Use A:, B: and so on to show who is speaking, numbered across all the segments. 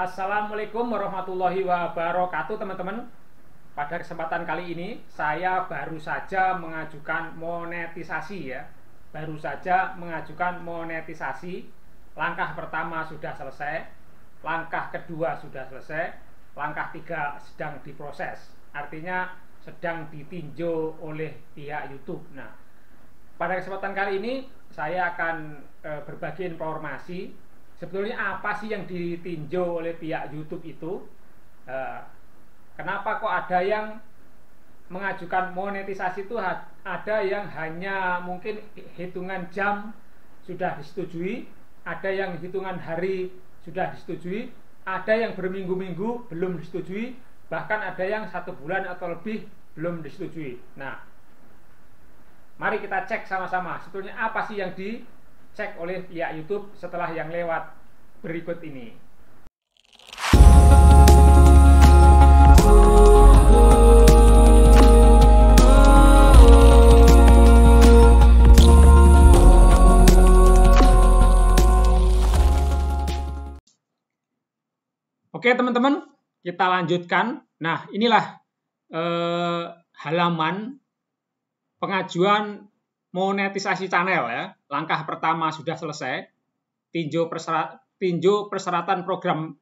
A: Assalamualaikum warahmatullahi wabarakatuh, teman-teman. Pada kesempatan kali ini saya baru saja mengajukan monetisasi ya. Baru saja mengajukan monetisasi. Langkah pertama sudah selesai, langkah kedua sudah selesai, langkah 3 sedang diproses. Artinya sedang ditinjau oleh pihak YouTube. Nah, pada kesempatan kali ini saya akan berbagi informasi sebetulnya apa sih yang ditinjau oleh pihak YouTube itu. Kenapa kok ada yang mengajukan monetisasi itu, ada yang hanya mungkin hitungan jam sudah disetujui, ada yang hitungan hari sudah disetujui, ada yang berminggu-minggu belum disetujui, bahkan ada yang 1 bulan atau lebih belum disetujui. Nah, mari kita cek sama-sama sebetulnya apa sih yang dicek oleh pihak YouTube setelah yang lewat berikut ini. Oke teman-teman, kita lanjutkan. Nah, inilah halaman pengajuan monetisasi channel ya. Langkah pertama sudah selesai. Tinjau persyaratan program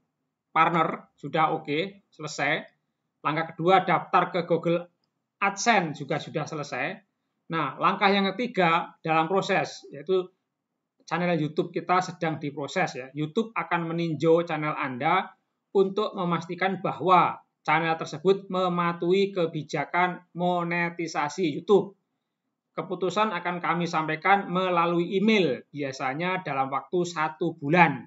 A: partner sudah oke, selesai. Langkah kedua, daftar ke Google AdSense juga sudah selesai. Nah, langkah yang ketiga dalam proses, yaitu channel YouTube kita sedang diproses ya. YouTube akan meninjau channel Anda untuk memastikan bahwa channel tersebut mematuhi kebijakan monetisasi YouTube. Keputusan akan kami sampaikan melalui email, biasanya dalam waktu 1 bulan.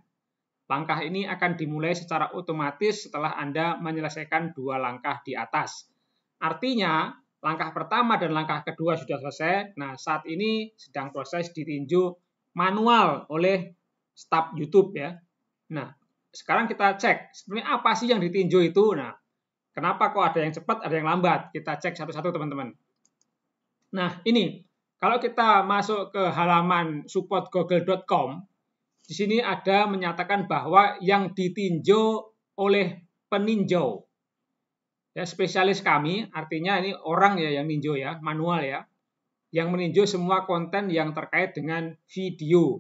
A: Langkah ini akan dimulai secara otomatis setelah Anda menyelesaikan 2 langkah di atas. Artinya, langkah pertama dan langkah kedua sudah selesai. Nah, saat ini sedang proses ditinjau manual oleh staf YouTube ya. Nah, sekarang kita cek sebenarnya apa sih yang ditinjau itu. Nah, kenapa kok ada yang cepat, ada yang lambat? Kita cek satu-satu teman-teman. Nah, ini kalau kita masuk ke halaman supportgoogle.com, di sini ada menyatakan bahwa yang ditinjau oleh peninjau. Ya, spesialis kami, artinya ini orang ya yang ninjau ya, manual ya. Yang meninjau semua konten yang terkait dengan video.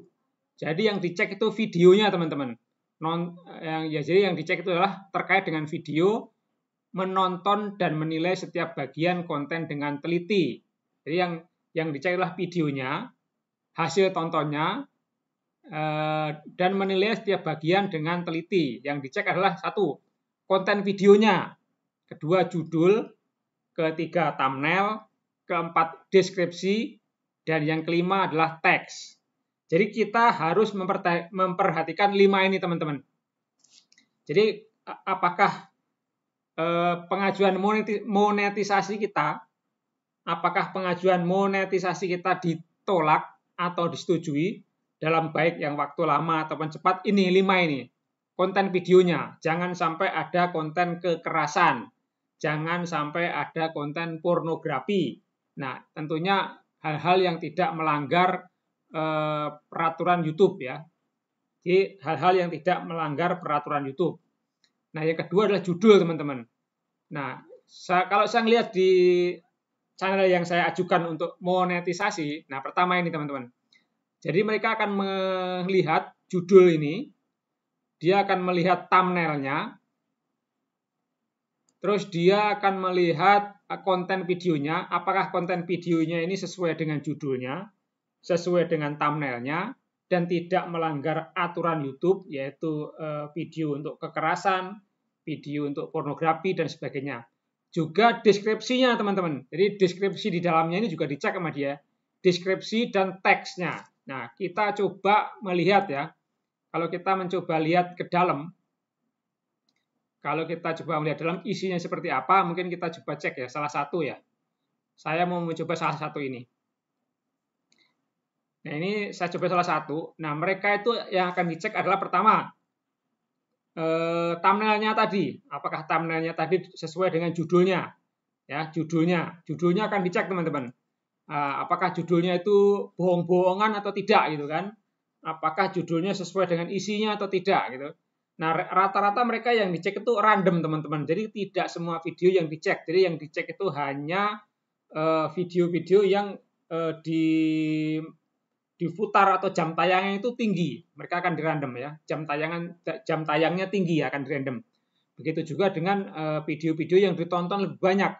A: Jadi yang dicek itu videonya teman-teman. Jadi yang dicek itu adalah terkait dengan video, menonton dan menilai setiap bagian konten dengan teliti. Jadi yang dicek adalah videonya, hasil tontonnya, dan menilai setiap bagian dengan teliti. Yang dicek adalah 1, konten videonya, kedua judul, ketiga thumbnail, keempat deskripsi, dan yang kelima adalah teks. Jadi kita harus memperhatikan 5 ini teman-teman. Jadi apakah pengajuan monetisasi kita, apakah pengajuan monetisasi kita ditolak atau disetujui dalam baik yang waktu lama ataupun cepat, ini 5 ini. Konten videonya, jangan sampai ada konten kekerasan, jangan sampai ada konten pornografi. Nah, tentunya hal-hal yang tidak melanggar peraturan YouTube ya. Jadi hal-hal yang tidak melanggar peraturan YouTube. Nah, yang kedua adalah judul teman-teman. Nah, kalau saya melihat di channel yang saya ajukan untuk monetisasi, nah pertama ini teman-teman. Jadi mereka akan melihat judul ini, dia akan melihat thumbnailnya, terus dia akan melihat konten videonya, apakah konten videonya ini sesuai dengan judulnya, sesuai dengan thumbnailnya, dan tidak melanggar aturan YouTube, yaitu video untuk kekerasan, video untuk pornografi, dan sebagainya. Juga deskripsinya teman-teman. Jadi deskripsi di dalamnya ini juga dicek sama dia. Deskripsi dan teksnya. Nah, kita coba melihat ya. Kalau kita mencoba lihat ke dalam, kalau kita coba melihat dalam isinya seperti apa, mungkin kita coba cek ya, salah satu ya. Saya mau mencoba salah satu ini. Nah, ini saya coba salah satu. Nah, mereka itu yang akan dicek adalah pertama, thumbnailnya tadi. Apakah thumbnailnya tadi sesuai dengan judulnya? Ya, judulnya akan dicek teman-teman. Apakah judulnya itu bohong-bohongan atau tidak gitu kan? Apakah judulnya sesuai dengan isinya atau tidak gitu. Nah, rata-rata mereka yang dicek itu random, teman-teman. Jadi tidak semua video yang dicek. Jadi yang dicek itu hanya video-video yang diputar atau jam tayangnya itu tinggi. Mereka akan dirandom ya. Jam tayangnya tinggi akan dirandom. Begitu juga dengan video-video yang ditonton lebih banyak.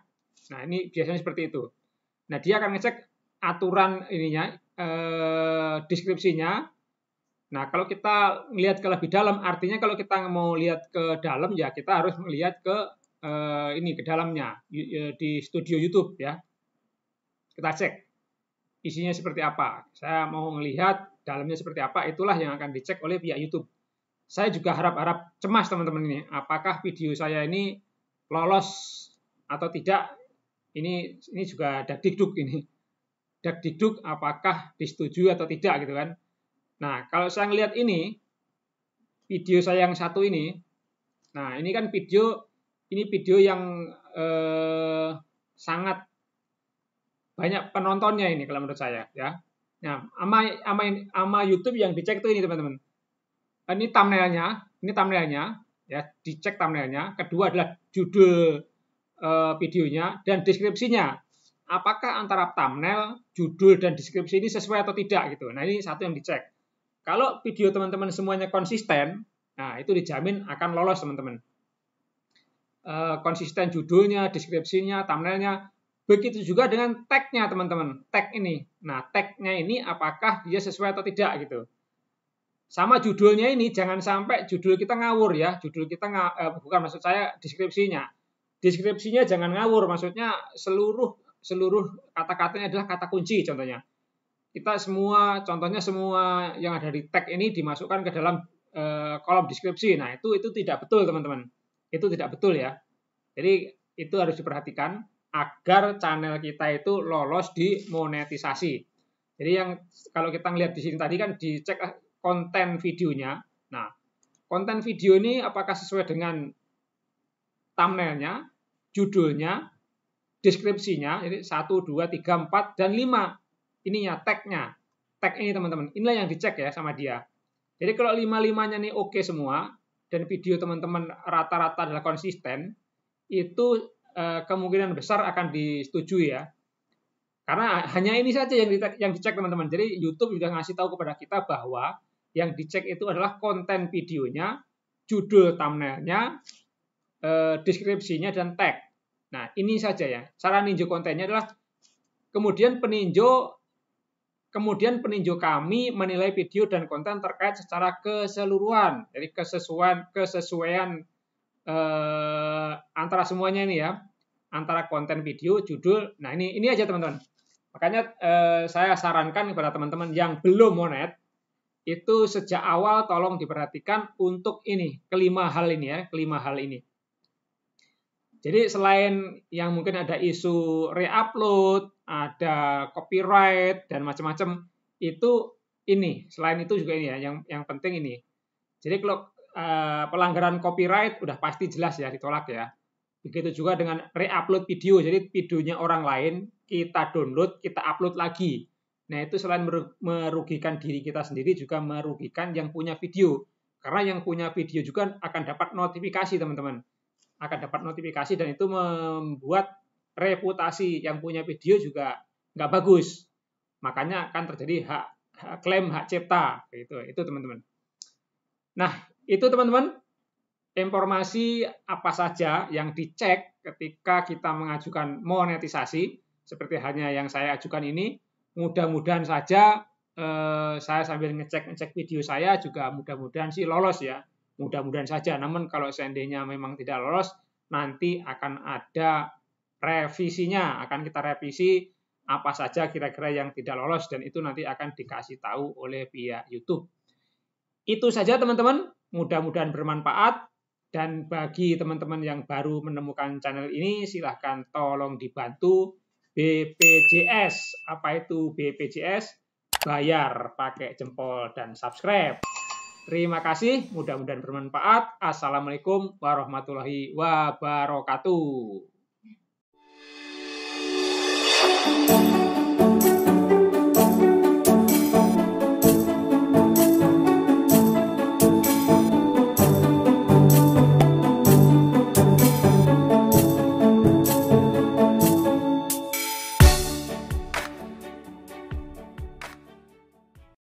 A: Nah, ini biasanya seperti itu. Nah, dia akan ngecek aturan ininya, deskripsinya. Nah, kalau kita melihat ke lebih dalam, artinya kalau kita mau lihat ke dalam, ya kita harus melihat ke ke dalamnya di studio YouTube ya. Kita cek isinya seperti apa. Saya mau melihat dalamnya seperti apa, itulah yang akan dicek oleh pihak YouTube. Saya juga harap cemas teman-teman ini, apakah video saya ini lolos atau tidak. Ini juga dakdikduk ini. Dakdikduk apakah disetujui atau tidak gitu kan. Nah, kalau saya ngelihat ini, video saya yang satu ini, nah ini kan video yang sangat banyak penontonnya ini kalau menurut saya ya. Nah, ama YouTube yang dicek itu ini teman-teman. Ini thumbnailnya ya, dicek thumbnailnya. Kedua adalah judul videonya dan deskripsinya. Apakah antara thumbnail, judul dan deskripsi ini sesuai atau tidak gitu. Nah, ini satu yang dicek. Kalau video teman-teman semuanya konsisten, nah itu dijamin akan lolos teman-teman. Konsisten judulnya, deskripsinya, thumbnailnya. Begitu juga dengan tag-nya teman-teman. Tag ini. Nah, tag-nya ini apakah dia sesuai atau tidak gitu. Sama judulnya ini, jangan sampai judul kita ngawur ya. Judul kita bukan, maksud saya deskripsinya. Deskripsinya jangan ngawur, maksudnya seluruh kata-katanya adalah kata kunci contohnya. Kita contohnya semua yang ada di tag ini dimasukkan ke dalam kolom deskripsi. Nah, itu tidak betul, teman-teman. Itu tidak betul ya. Jadi, itu harus diperhatikan agar channel kita itu lolos di monetisasi. Jadi, kalau kita lihat di sini tadi kan dicek konten videonya. Nah, konten video ini apakah sesuai dengan thumbnailnya, judulnya, deskripsinya, jadi 1, 2, 3, 4, dan 5. Ininya, tag-nya. Tag ini teman-teman, inilah yang dicek ya sama dia. Jadi kalau 5-5-nya nih oke semua, dan video teman-teman rata-rata adalah konsisten, itu kemungkinan besar akan disetujui ya. Karena hanya ini saja yang dicek teman-teman. Jadi YouTube sudah ngasih tahu kepada kita bahwa yang dicek itu adalah konten videonya, judul thumbnailnya, deskripsinya, dan tag. Nah, ini saja ya. Cara ninjau kontennya adalah kemudian peninjau kami menilai video dan konten terkait secara keseluruhan. Jadi kesesuaian antara semuanya ini ya. Antara konten video, judul. Nah, ini aja teman-teman. Makanya saya sarankan kepada teman-teman yang belum monet, itu sejak awal tolong diperhatikan untuk kelima hal ini. Jadi selain yang mungkin ada isu re-upload, ada copyright dan macam-macam, itu selain itu juga ini ya, yang penting ini. Jadi kalau pelanggaran copyright udah pasti jelas ya ditolak ya. Begitu juga dengan re-upload video. Jadi videonya orang lain kita download, kita upload lagi. Nah, itu selain merugikan diri kita sendiri juga merugikan yang punya video. Karena yang punya video juga akan dapat notifikasi, teman-teman. Akan dapat notifikasi dan itu membuat reputasi yang punya video juga nggak bagus. Makanya akan terjadi klaim hak cipta. Itu teman-teman. Nah, itu teman-teman informasi apa saja yang dicek ketika kita mengajukan monetisasi. Seperti hanya yang saya ajukan ini. Mudah-mudahan saja saya sambil ngecek video saya juga mudah-mudahan sih lolos ya. Mudah-mudahan saja. Namun kalau seandainya memang tidak lolos, nanti akan ada revisinya. Akan kita revisi apa saja kira-kira yang tidak lolos dan itu nanti akan dikasih tahu oleh pihak YouTube. Itu saja teman-teman. Mudah-mudahan bermanfaat. Dan bagi teman-teman yang baru menemukan channel ini, silahkan tolong dibantu BPJS. Apa itu BPJS? Bayar pakai jempol dan subscribe. Terima kasih, mudah-mudahan bermanfaat. Assalamualaikum warahmatullahi wabarakatuh.